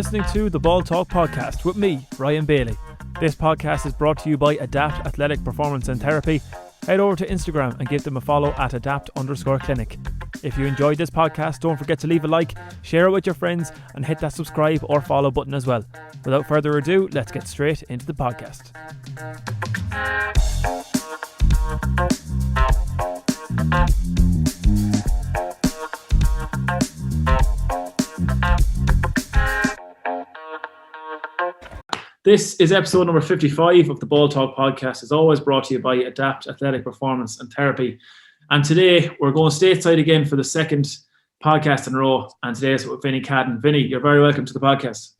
listening to the Ball Talk podcast with me, Ryan Bailey. This podcast is brought to you by Adapt Athletic Performance and Therapy. Head over to Instagram and give them a follow at adapt_clinic. If you enjoyed this podcast, don't forget to leave a like, share it with your friends, and hit that subscribe or follow button as well. Without further ado, let's get straight into the podcast. This is episode number 55 of the Ball Talk podcast. As always, brought to you by Adapt Athletic Performance and Therapy. And today we're going stateside again for the second podcast in a row. And today is with Vinny Cadden. Vinny, you're very welcome to the podcast.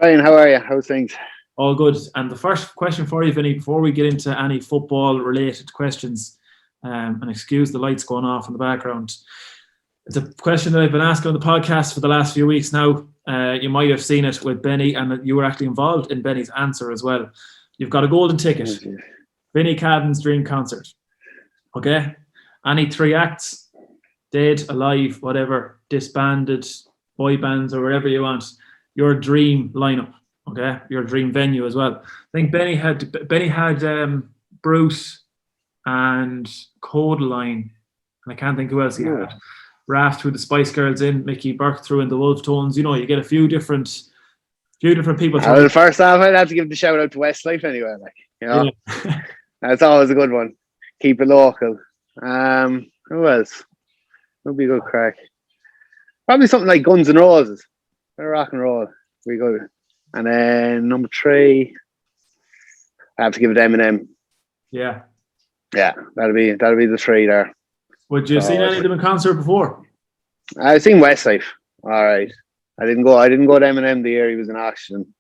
Ryan, how are you? How's things? All good. And the first question for you, Vinny, before we get into any football-related questions, and excuse the lights going off in the background, it's a question that I've been asking on the podcast for the last few weeks now. You might have seen it with Benny, and you were actually involved in Benny's answer as well. You've got a golden ticket. Vinny Cadden's dream concert. Okay? Any three acts, dead, alive, whatever, disbanded, boy bands or whatever you want. Your dream lineup. Okay? Your dream venue as well. I think Benny had Bruce and Codaline, and I can't think who else he had. Raph threw the Spice Girls in, Mickey Burke threw in the Wolf Tones. You know, you get a few different people. Well, first off, I'd have to give the shout out to Westlife anyway. Yeah. That's always a good one. Keep it local. Who else? Would be a good crack. Probably something like Guns N' Roses. Bit of rock and roll. We go. And then number 3, I have to give it Eminem. Yeah, that'll be the 3 there. Would you have seen any of them in concert before? I've seen Westlife. All right. I didn't go to Eminem the year he was in action.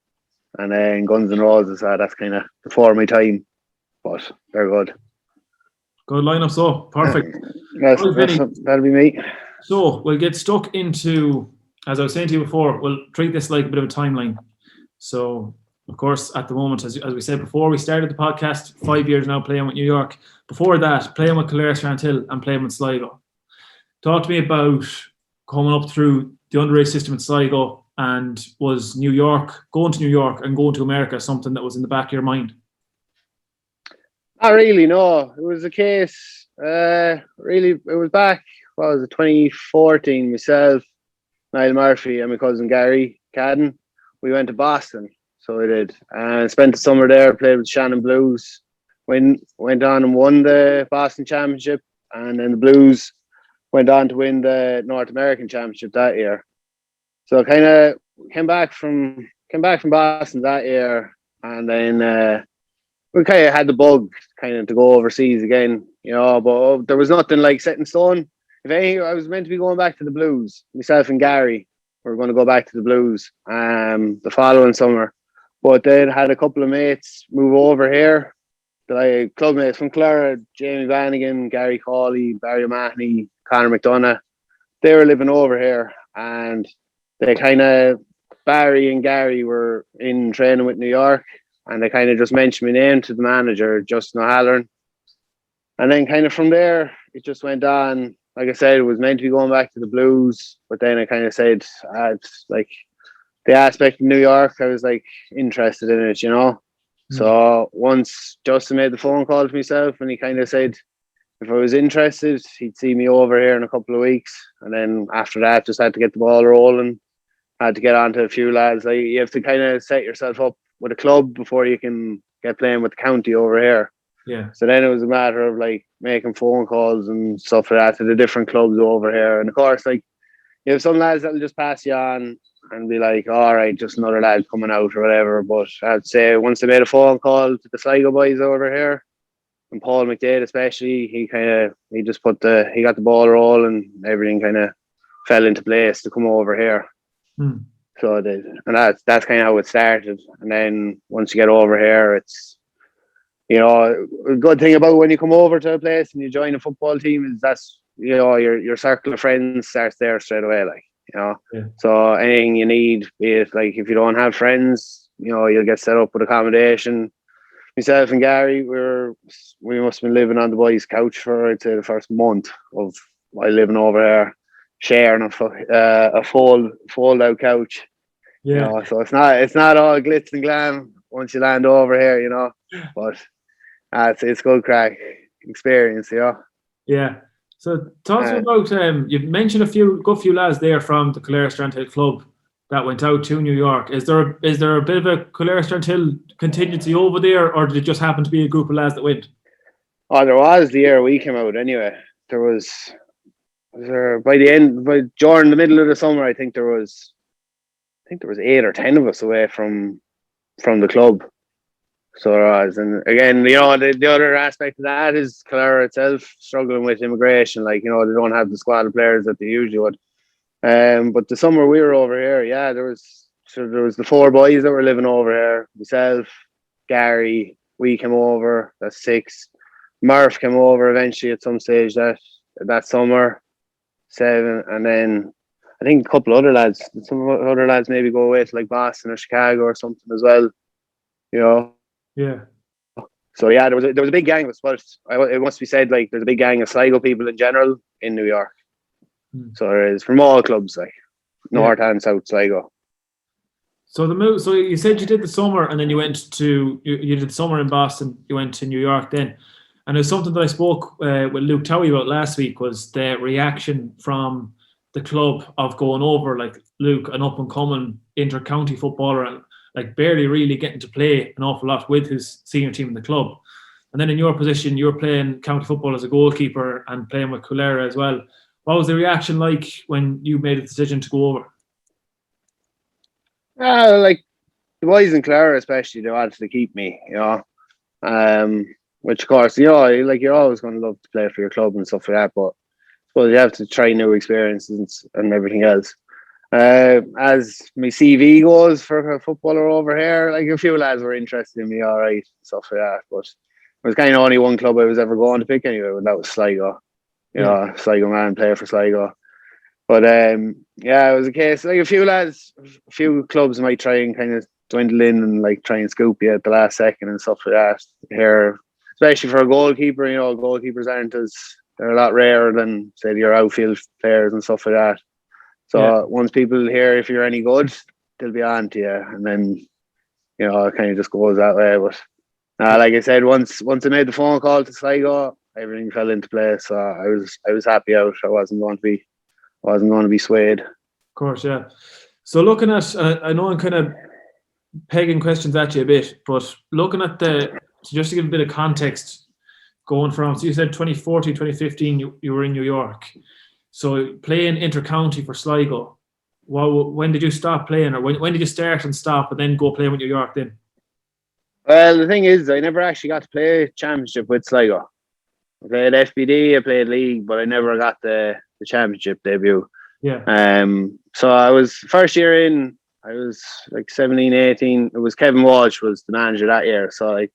And then Guns N' Roses, that's kind of before my time. But they're good. Good lineup, so perfect. That'll be me. So we'll get stuck into, as I was saying to you before, we'll treat this like a bit of a timeline. So, of course, at the moment, as we said before, we started the podcast 5 years now playing with New York. Before that, playing with Clare-Shantill and playing with Sligo. Talk to me about coming up through the underage system in Sligo, and was going to New York and going to America something that was in the back of your mind? Not really, no. It was a case, really, it was back, 2014, myself, Niall Murphy and my cousin Gary Cadden. We went to Boston. So we did, and spent the summer there. Played with Shannon Blues. Went on and won the Boston Championship, and then the Blues went on to win the North American Championship that year. So kind of came back from Boston that year, and then we kind of had the bug kind of to go overseas again, you know. But there was nothing like set in stone. If anything, I was meant to be going back to the Blues. Myself and Gary were going to go back to the Blues the following summer. But then had a couple of mates move over here, club mates from Clara, Jamie Vanagan, Gary Cawley, Barry O'Mahony, Conor McDonough. They were living over here, and Barry and Gary were in training with New York, and they kind of just mentioned my name to the manager, Justin O'Halloran. And then kind of from there, it just went on. Like I said, it was meant to be going back to the Blues, but then I kind of said, the aspect of New York, I was interested in it, you know. So once Justin made the phone call to myself, and he kind of said if I was interested, he'd see me over here in a couple of weeks. And then after that, just had to get the ball rolling, had to get on to a few lads. You have to kind of set yourself up with a club before you can get playing with the county over here. Yeah. So then it was a matter of making phone calls and stuff like that to the different clubs over here. And of course, you have some lads that'll just pass you on and be like, all right, just another lad coming out or whatever. But I'd say once they made a phone call to the Sligo boys over here, and Paul McDade especially, he got the ball rolling, everything kind of fell into place to come over here. So it did. And that's kind of how it started. And then once you get over here, it's, you know, a good thing about when you come over to a place and you join a football team is that's, you know, your circle of friends starts there straight away, you know. Yeah. So anything you need, be it if you don't have friends, you know, you'll get set up with accommodation. Myself and Gary, we must have been living on the boys' couch for, I'd say, the first month of while living over there, sharing a fold-out couch. Yeah. You know, so it's not all glitz and glam once you land over here, you know. But it's good crack experience, you know. Yeah. So talk to me Uh, about you've mentioned a good few lads there from the Calera Strandhill club that went out to New York. Is there a bit of a Calera Strandhill contingency over there, or did it just happen to be a group of lads that went? oh, there was the year we came out anyway. There was there during the middle of the summer, I think there was 8 or 10 of us away from the club. So there was, and again, you know, the other aspect of that is Calera itself struggling with immigration. Like, you know, they don't have the squad of players that they usually would. But the summer we were over here, yeah, there was the 4 boys that were living over here. Myself, Gary, we came over. That's 6. Murph came over eventually at some stage that summer, 7, and then I think a couple other lads. Some other lads maybe go away to like Boston or Chicago or something as well. You know. Yeah. So yeah, there was a big gang of us. But it must be said, like, there's a big gang of Sligo people in general in New York. So there is from all clubs, like North and South Sligo. So the move. So you said you did the summer, and then you went to you did the summer in Boston. You went to New York then, and it's something that I spoke with Luke Towie about last week was the reaction from the club of going over, like Luke, an up and coming inter-county footballer, and like barely really getting to play an awful lot with his senior team in the club. And then in your position, you're playing county football as a goalkeeper and playing with Calera as well. What was the reaction like when you made a decision to go over? Like the boys in Clara especially, they wanted to keep me, you know. Which of course, you know, like you're always going to love to play for your club and stuff like that, but I suppose you have to try new experiences and everything else. As my CV goes for a footballer over here, like a few lads were interested in me, all right, stuff like that. But it was kind of only one club I was ever going to pick anyway, and that was Sligo. You know, Sligo man, player for Sligo. But yeah, it was a case like a few clubs might try and kind of dwindle in and like try and scoop you at the last second and stuff like that. Here, especially for a goalkeeper, you know, goalkeepers they're a lot rarer than say your outfield players and stuff like that. So once people hear if you're any good, they'll be on to you, and then you know it kind of just goes that way. But like I said, once I made the phone call to Sligo, everything fell into place. So I was happy out. I wasn't going to be swayed. Of course, yeah. So looking at, I know I'm kind of pegging questions at you a bit, but looking at just to give a bit of context, going from, so you said 2014, 2015, you were in New York. So playing inter-county for Sligo, when did you stop playing, or when did you start and stop and then go play with New York then? Well, the thing is, I never actually got to play championship with Sligo. I played FBD, I played league, but I never got the championship debut. Yeah. So I was first year in, I was like 17, 18. It was Kevin Walsh was the manager that year. So like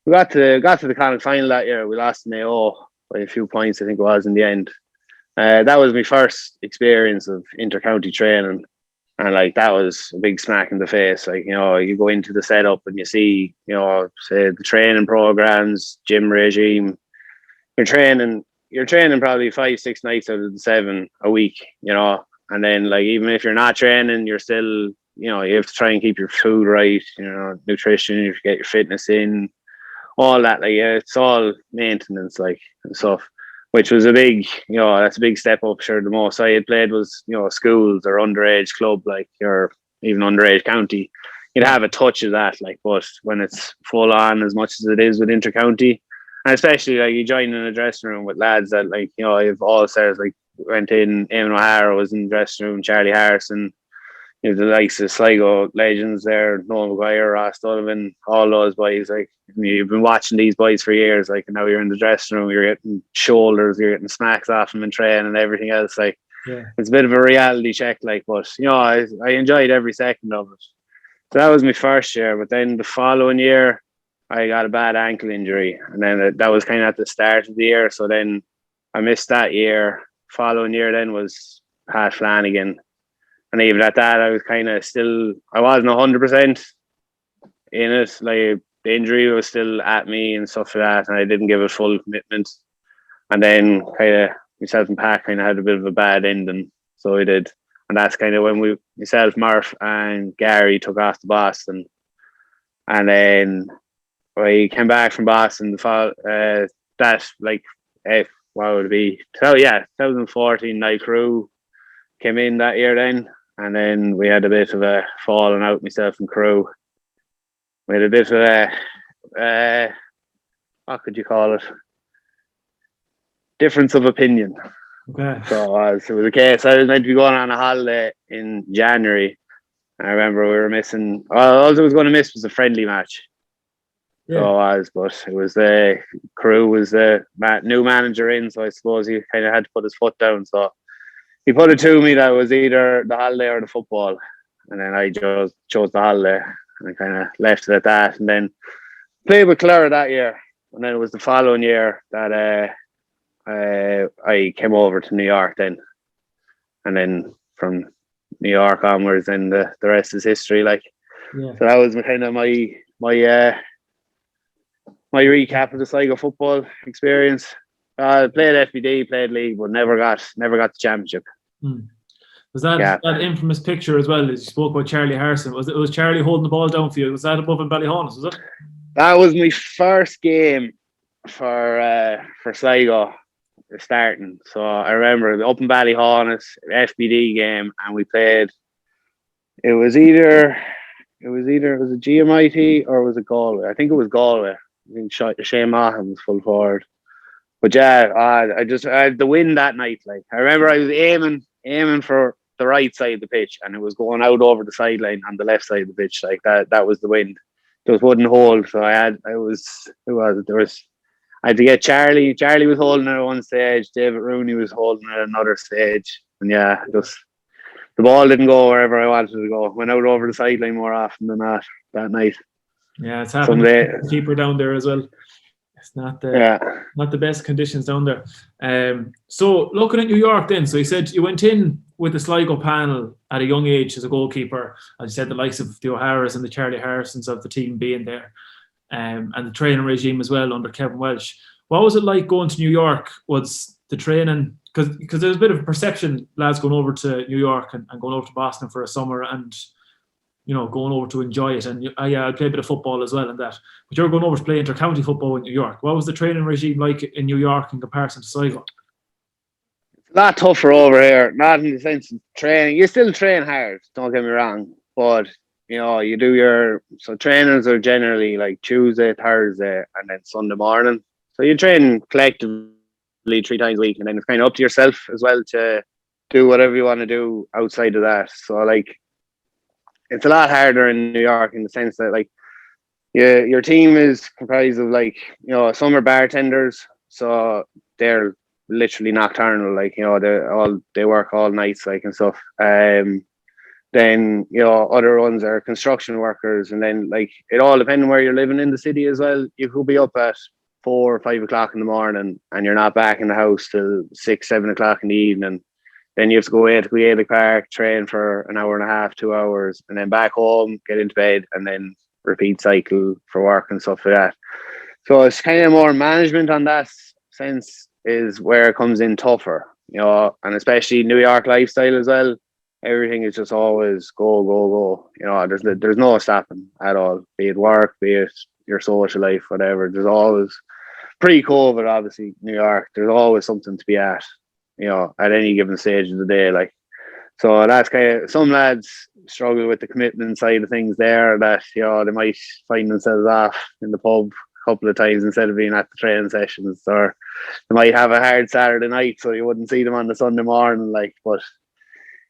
we got to the Connacht final that year. We lost in AO by a few points, I think it was in the end. That was my first experience of inter-county training. And like that was a big smack in the face. Like, you know, you go into the setup and you see, you know, say the training programs, gym regime. You're training probably 5-6 nights out of the 7 a week, you know. And then like even if you're not training, you're still, you know, you have to try and keep your food right, you know, nutrition, you have to get your fitness in, all that. Like it's all maintenance, like, and stuff. Which was a big, you know, that's a big step up. Sure, the most I had played was, you know, schools or underage club, like, or even underage county. You'd have a touch of that, like, but when it's full on as much as it is with inter-county, and especially like you join in a dressing room with lads that, like, you know, you've all stars, like went in, Eamon O'Hara was in the dressing room, Charlie Harrison, you know, the likes of Sligo legends there, Noel Maguire, Ross Sullivan, all those boys. Like, you've been watching these boys for years, like, and now you're in the dressing room, you're getting shoulders, you're getting smacks off them in training and everything else. Like, it's a bit of a reality check, like, but, you know, I enjoyed every second of it. So that was my first year, but then the following year, I got a bad ankle injury, and then that was kind of at the start of the year. So then I missed that year. Following year then was Pat Flanagan. And even at that, I was kind of still, I wasn't 100% in it. Like, the injury was still at me and stuff like that, and I didn't give it full commitment. And then kind of myself and Pat kind of had a bit of a bad ending. So we did. and that's kind of when myself, Murph, and Gary took off to Boston, and then we came back from Boston. That like, what would it be? So yeah, 2014 night crew came in that year then, and then we had a bit of a falling out, myself and crew. We had a bit of a what could you call it? Difference of opinion. Okay. So it was a case. I was meant to be going on a holiday in January. I remember we were missing. All I was going to miss was a friendly match. Yeah. So but it was the crew was the new manager in, so I suppose he kind of had to put his foot down. So he put it to me that it was either the holiday or the football, and then I chose the holiday, and I kind of left it at that. And then played with Clara that year, and then it was the following year that I came over to New York then, and then from New York onwards, then the rest is history. Like, Yeah. so that was kind of my recap of the Sligo football experience. Played FBD, played league, but never got the championship. Was that infamous picture as well, as you spoke about Charlie Harrison? Was Charlie holding the ball down for you? Was that above in Ballyhonus, was it? That was my first game for Sligo starting. So I remember up in Ballyhonus, FBD game, and we played. It was either GMIT or was it Galway? I think it was Galway. I think Shane Mahan was full forward. But yeah, I had the win that night. Like, I remember I was aiming for the right side of the pitch, and it was going out over the sideline on the left side of the pitch. Like that was the wind. There was wouldn't hold. So I had to get Charlie. Charlie was holding it at one stage. David Rooney was holding it at another stage. And yeah, just the ball didn't go wherever I wanted it to go. Went out over the sideline more often than not that night. Yeah, it's happened to keeper down there as well. It's not the best conditions down there. So looking at New York then, so you said you went in with the Sligo panel at a young age as a goalkeeper. As you said, the likes of the O'Haras and the Charlie Harrisons of the team being there, and the training regime as well under Kevin Welsh. What was it like going to New York? Was the training, because there's a bit of a perception, lads going over to New York and going over to Boston for a summer and, you know, going over to enjoy it. And I play a bit of football as well and that. But you're going over to play inter-county football in New York. What was the training regime like in New York in comparison to Sligo? It's a lot tougher over here. Not in the sense of training. You still train hard, don't get me wrong. But, you know, you do so trainings are generally like Tuesday, Thursday, and then Sunday morning. So you train collectively 3 times a week, and then it's kind of up to yourself as well to do whatever you want to do outside of that. So, like, it's a lot harder in New York in the sense that, like, your team is comprised of, like, you know, some are bartenders, so they're literally nocturnal, like, you know, they work all nights, like, and stuff. Then, you know, other ones are construction workers, and then, like, it all depends on where you're living in the city as well. You could be up at 4 or 5 o'clock in the morning, and you're not back in the house till 6, 7 o'clock in the evening. Then you have to go away to Gaelic Park, train for an hour and a half, 2 hours, and then back home, get into bed, and then repeat cycle for work and stuff like that. So it's kind of more management on that sense is where it comes in tougher, you know, and especially New York lifestyle as well. Everything is just always go, go, go. You know, there's no stopping at all, be it work, be it your social life, whatever. There's always, pre-COVID, obviously, New York, there's always something to be at, you know, at any given stage of the day. Like, so that's kind of, some lads struggle with the commitment side of things there, that, you know, they might find themselves off in the pub a couple of times instead of being at the training sessions, or they might have a hard Saturday night, so you wouldn't see them on the Sunday morning, like, but,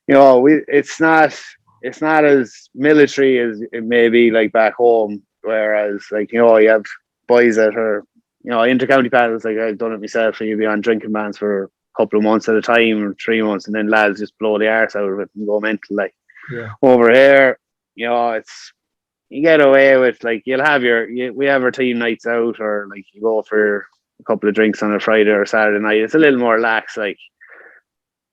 you know, it's not as military as it may be, like, back home, whereas, like, you know, you have boys that are, you know, inter-county paddles, like, I've done it myself, and you'll be on drinking bans for a couple of months at a time, or 3 months, and then lads just blow the arse out of it and go mental. Like, yeah. Over here, you know, you get away with, like, we have our team nights out, or, like, you go for a couple of drinks on a Friday or Saturday night. It's a little more lax. Like,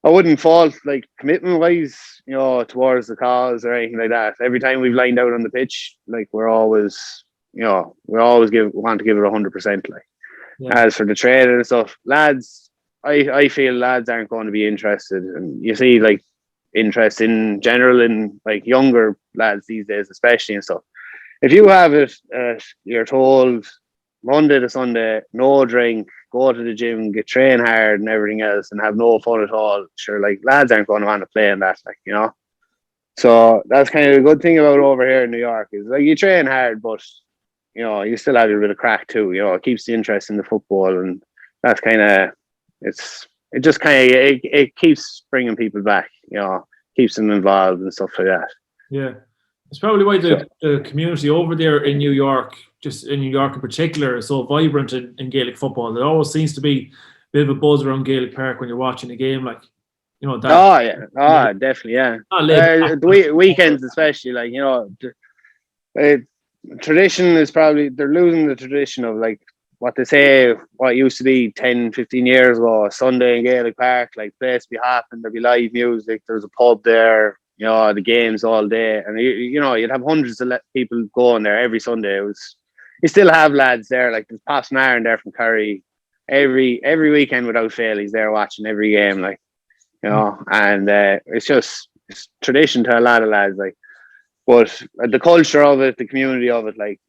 I wouldn't fault, like, commitment wise, you know, towards the cause or anything like that. Every time we've lined out on the pitch, like, we're always, you know, want to give it 100%. Like, yeah. As for the training and stuff, lads, I feel lads aren't going to be interested. And you see, like, interest in general in like younger lads these days, especially and stuff. If you have it, you're told Monday to Sunday, no drink, go to the gym, get train hard and everything else, and have no fun at all. Sure, like lads aren't going to want to play in that, like, you know. So that's kind of the good thing about over here in New York is like you train hard, but you know you still have a bit of crack too. You know, it keeps the interest in the football, and that's kind of it keeps bringing people back. You know, keeps them involved and stuff like that. Yeah, it's probably why the community over there in New York, just in New York in particular, is so vibrant in Gaelic football. There always seems to be a bit of a buzz around Gaelic Park when you're watching a game, like, you know, that. Oh yeah, definitely, yeah. The weekends especially, like, you know, tradition is probably, they're losing the tradition of like what they say, what used to be 10, 15 years ago, Sunday in Gaelic Park, like place be hopping, there'd be live music, there's a pub there, you know, the games all day, and you know, you'd have hundreds of people going there every Sunday. You still have lads there, like there's Pops Nairn there from Kerry, every weekend without fail, he's there watching every game, like, you know, and it's tradition to a lot of lads, like. But the culture of it, the community of it, like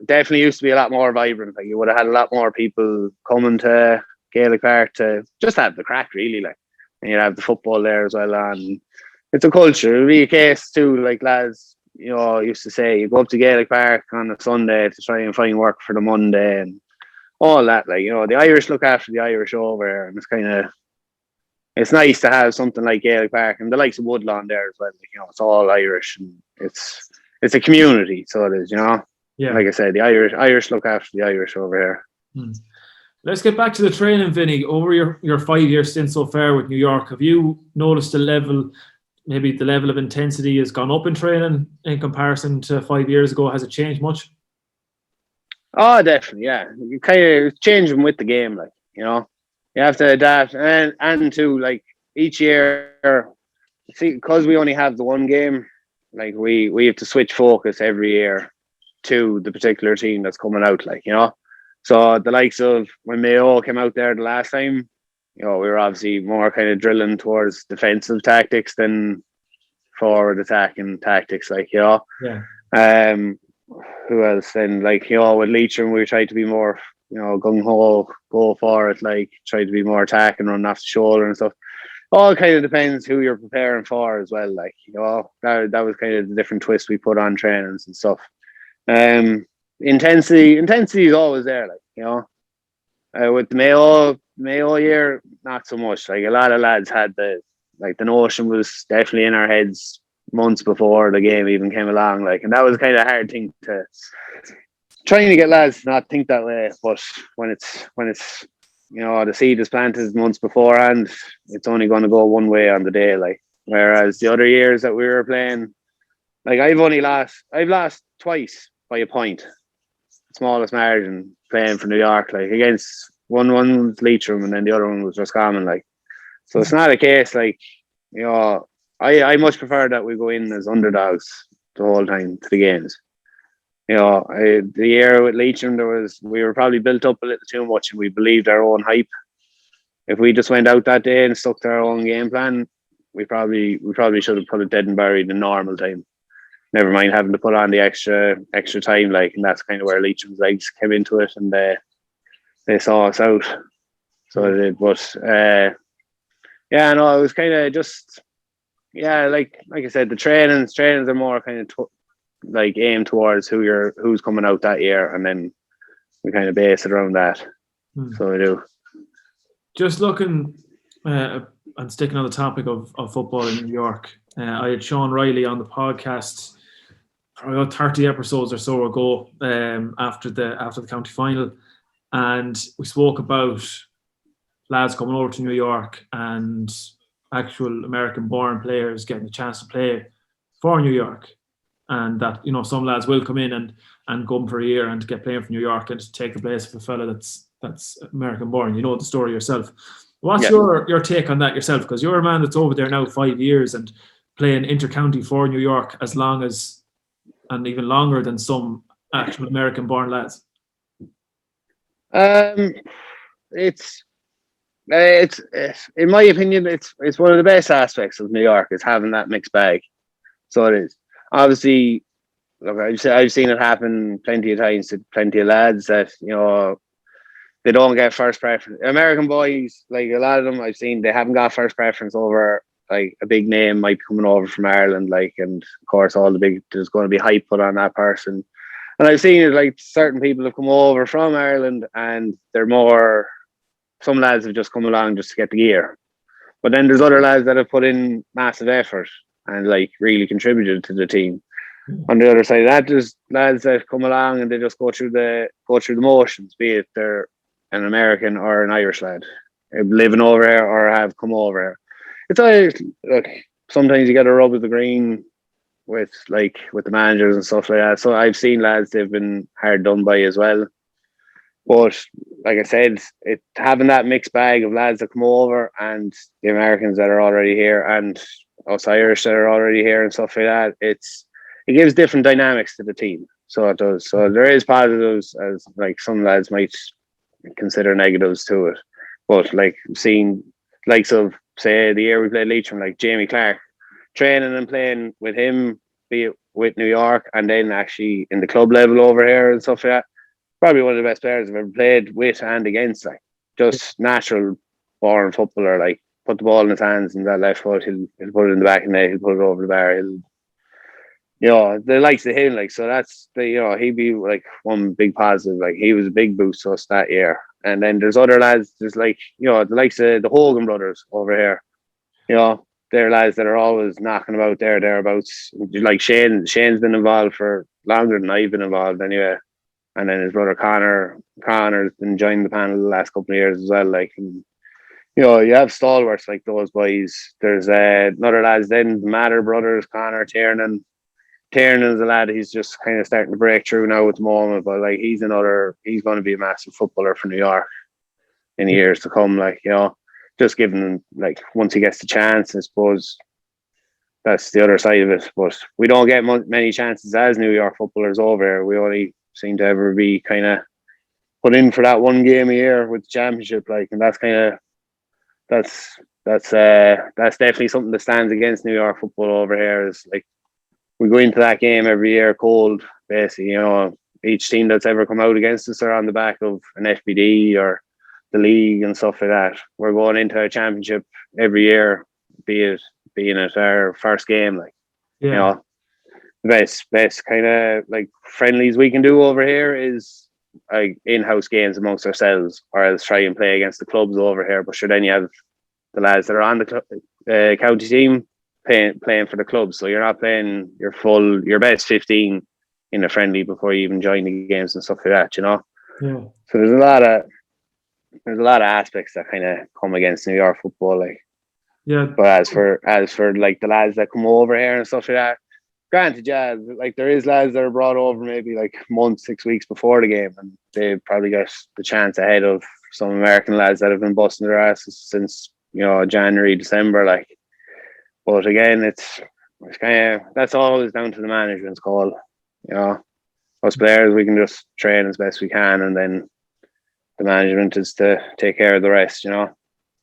definitely used to be a lot more vibrant. Like you would have had a lot more people coming to Gaelic Park to just have the crack, really. Like, and you'd have the football there as well. And it's a culture. It'd be a case too, like lads, you know, used to say you go up to Gaelic Park on a Sunday to try and find work for the Monday and all that. Like, you know, the Irish look after the Irish over there, and it's nice to have something like Gaelic Park and the likes of Woodlawn there as well. Like, you know, it's all Irish and it's a community, so it is, you know. Yeah. Like I said, the Irish look after the Irish over here. Let's get back to the training, Vinny. Over your 5-year stint so far with New York, have you noticed maybe the level of intensity has gone up in training in comparison to 5 years ago? Has it changed much? Oh, definitely, yeah. You kind of change them with the game, like, you know. You have to adapt, and to like each year, see, because we only have the one game, like we have to switch focus every year to the particular team that's coming out, like, you know. So the likes of when Mayo came out there the last time, you know, we were obviously more kind of drilling towards defensive tactics than forward attacking tactics, like, you know. Yeah. Who else? And like, you know, with Leitrim, we tried to be more, you know, gung-ho, go for it, like try to be more attacking, run off the shoulder and stuff. All kind of depends who you're preparing for as well, like, you know, that was kind of the different twist we put on trainings and stuff. Intensity is always there, like, you know. With the Mayo year, not so much. Like a lot of lads had the notion was definitely in our heads months before the game even came along, like, and that was kind of a hard thing to trying to get lads to not think that way. But when it's you know, the seed is planted months beforehand, it's only going to go one way on the day, like, whereas the other years that we were playing, like, I've lost twice by a point, smallest margin, playing for New York, like, against one was Leitrim and then the other one was Roscommon, like, so it's not a case, like, you know, I much prefer that we go in as underdogs the whole time to the games. You know, the year with Leitrim, we were probably built up a little too much and we believed our own hype. If we just went out that day and stuck to our own game plan, we probably should have put it dead and buried in normal time. Never mind having to put on the extra time, like, and that's kind of where Leitrim's legs came into it, and they saw us out. So they did, but yeah, no, it was kind of just, yeah, like I said, the trainings are more kind of like aimed towards who's coming out that year, and then we kind of base it around that. So we do. Just looking and sticking on the topic of football in New York, I had Sean Riley on the podcast probably about 30 episodes or so ago, after the county final, and we spoke about lads coming over to New York and actual American-born players getting a chance to play for New York, and that, you know, some lads will come in and come for a year and get playing for New York and take the place of a fella that's American-born. You know the story yourself. What's your take on that yourself? Because you're a man that's over there now 5 years and playing inter-county for New York as long as, and even longer than some actual American-born lads. It's It's in my opinion, it's one of the best aspects of New York is having that mixed bag. So it is. Obviously, look, I've seen it happen plenty of times to plenty of lads that they don't get first preference. American boys, like a lot of them, I've seen they haven't got first preference over like a big name might be coming over from Ireland, like, and of course there's going to be hype put on that person. And I've seen it like certain people have come over from Ireland and they're more. Some lads have just come along just to get the gear, but then there's other lads that have put in massive effort and like really contributed to the team. On the other side of that, there's lads that come along and they just go through the motions, be it they're an American or an Irish lad living over here or have come over here. It's always look. Sometimes you get a rub of the green with the managers and stuff like that. So I've seen lads they've been hard done by as well. But like I said, having that mixed bag of lads that come over and the Americans that are already here and us Irish that are already here and stuff like that, it gives different dynamics to the team. So it does. So there is positives as like some lads might consider negatives to it. But like seeing likes of say the year we played Leitrim, like Jamie Clark, training and playing with him, be it with New York and then actually in the club level over here and stuff like that. Probably one of the best players I've ever played with and against. Like just natural born footballer. Like put the ball in his hands and that left foot, he'll put it in the back of the net, he'll put it over the bar. The likes of him. Like so, that's he'd be like one big positive. Like he was a big boost to us that year. And then there's other lads. There's the likes of the Hogan brothers over here. They're lads that are always knocking about thereabouts. Like Shane's been involved for longer than I've been involved anyway. And then his brother Connor's been joining the panel the last couple of years as well. Like, and, you have stalwarts like those boys. There's another lads then, the Matter brothers, Connor, Tiernan. Tiernan's a lad, he's just kind of starting to break through now at the moment, but like he's going to be a massive footballer for New York in the years to come. Like, just giving him, like, once he gets the chance, I suppose that's the other side of it. But we don't get many chances as New York footballers over here. We only seem to ever be kind of put in for that one game a year with the championship, like, and that's definitely something that stands against New York football over here. Is like we go into that game every year cold, basically. Each team that's ever come out against us are on the back of an FBD or the league and stuff like that. We're going into a championship every year, being it our first game, like, the best kind of like friendlies we can do over here is like in-house games amongst ourselves, or else try and play against the clubs over here. But sure, then you have the lads that are on the county team playing for the club, so you're not playing your best 15 in a friendly before you even join the games and stuff like that. So there's a lot of aspects that kind of come against New York football, like. But as for like the lads that come over here and stuff like that, granted, like there is lads that are brought over maybe like months, 6 weeks before the game, and they probably got the chance ahead of some American lads that have been busting their asses since January, December, like. But again, it's kind of, that's always down to the management's call. Us players, we can just train as best we can, and then the management is to take care of the rest. So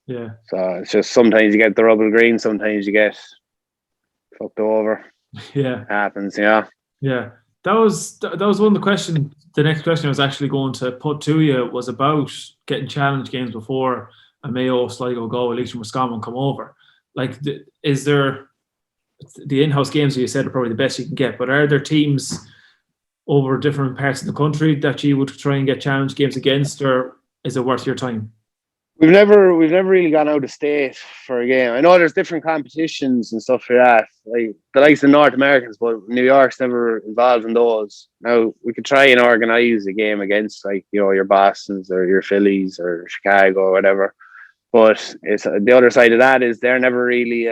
it's just sometimes you get the rub of the green, sometimes you get fucked over. It happens. That was one of the questions. The next question I was actually going to put to you was about getting challenge games before a Mayo, Sligo, Galway, Leitrim, Wisconsin come over. Like, is there the in-house games that you said are probably the best you can get, but are there teams over different parts of the country that you would try and get challenge games against, or is it worth your time? We've never really gone out of state for a game. I know there's different competitions and stuff like that, like the likes of North Americans, but New York's never involved in those. Now we could try and organise a game against like your Bostons or your Phillies or Chicago or whatever. But it's the other side of that is they're never really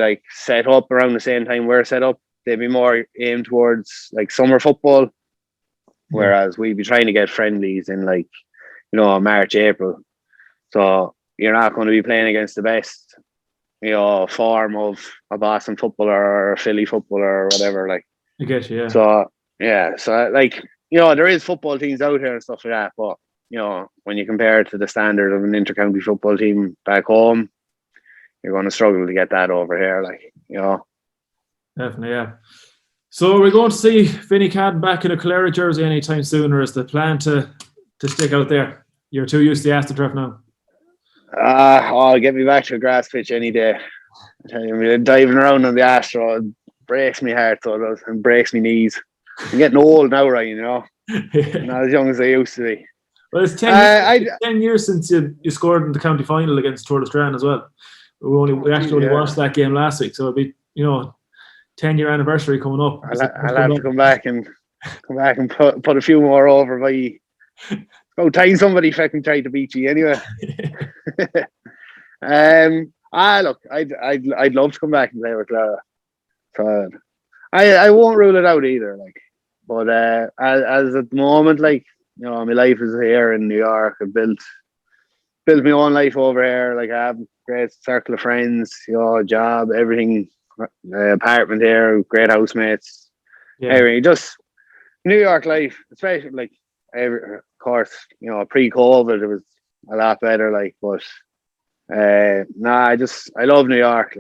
like set up around the same time we're set up. They'd be more aimed towards like summer football, whereas we'd be trying to get friendlies in like March, April. So you're not going to be playing against the best form of a Boston footballer or a Philly footballer or whatever. Like, I get you, So like there is football teams out here and stuff like that, but when you compare it to the standard of an inter-county football team back home, you're going to struggle to get that over here. Definitely, yeah. So are we going to see Vinny Cadden back in a Calera jersey anytime soon, or is the plan to stick out there? You're too used to the AstroTurf now. Get me back to a grass pitch any day. I tell you, diving around on the Astro, it breaks my heart, so it does, and breaks my knees. I'm getting old now, Ryan, not as young as I used to be. Well, it's 10 years since you scored in the county final against Tour de Strand as well. We actually only watched that game last week, so it'll be 10-year anniversary coming up. I'll have to come back and put a few more over by. Go time somebody fucking tried to beat you anyway. Look, I'd love to come back and play with Clara. So I won't rule it out either. But as at the moment, my life is here in New York. I've built my own life over here. I have a great circle of friends, job, everything, apartment here, great housemates, everything. Just New York life, especially of course, pre-COVID it was a lot better. But I love New York.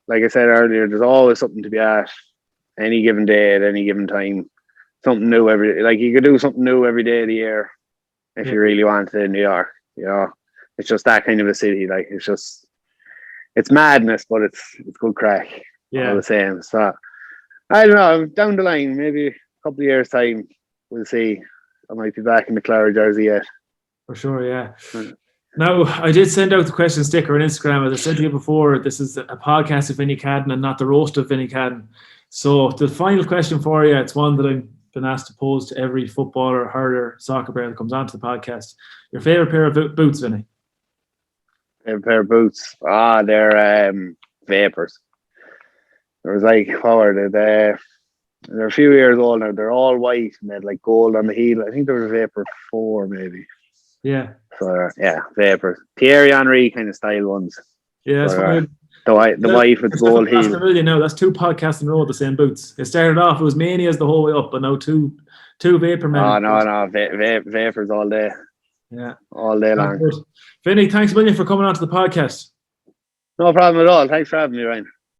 Like I said earlier, there's always something to be at any given day at any given time. Something new every you could do something new every day of the year if you really wanted in New York. It's just that kind of a city. It's madness, but it's good crack. All the same. So I don't know. Down the line, maybe a couple of years time, we'll see. I might be back in the Clara jersey yet. For sure, yeah. Now, I did send out the question sticker on Instagram. As I said to you before, this is a podcast of Vinny Cadden and not the roast of Vinny Cadden. So the final question for you, it's one that I've been asked to pose to every footballer, hurler, soccer player that comes onto the podcast. Your favourite pair of boots, Vinny? Favorite pair of boots? They're Vapors. There was what were they? They're a few years old now. They're all white and they had gold on the heel. I think there was a Vapor 4 maybe. Yeah. So Vapors. Thierry Henry kind of style ones. Yeah, that's funny. The white with the gold heel. Now that's 2 podcasts in a row with the same boots. It started off, it was Manias the whole way up, but now two Vapor men. Oh no, Vapors all day. Yeah. All day long. Vinny, thanks a million for coming on to the podcast. No problem at all. Thanks for having me, Ryan.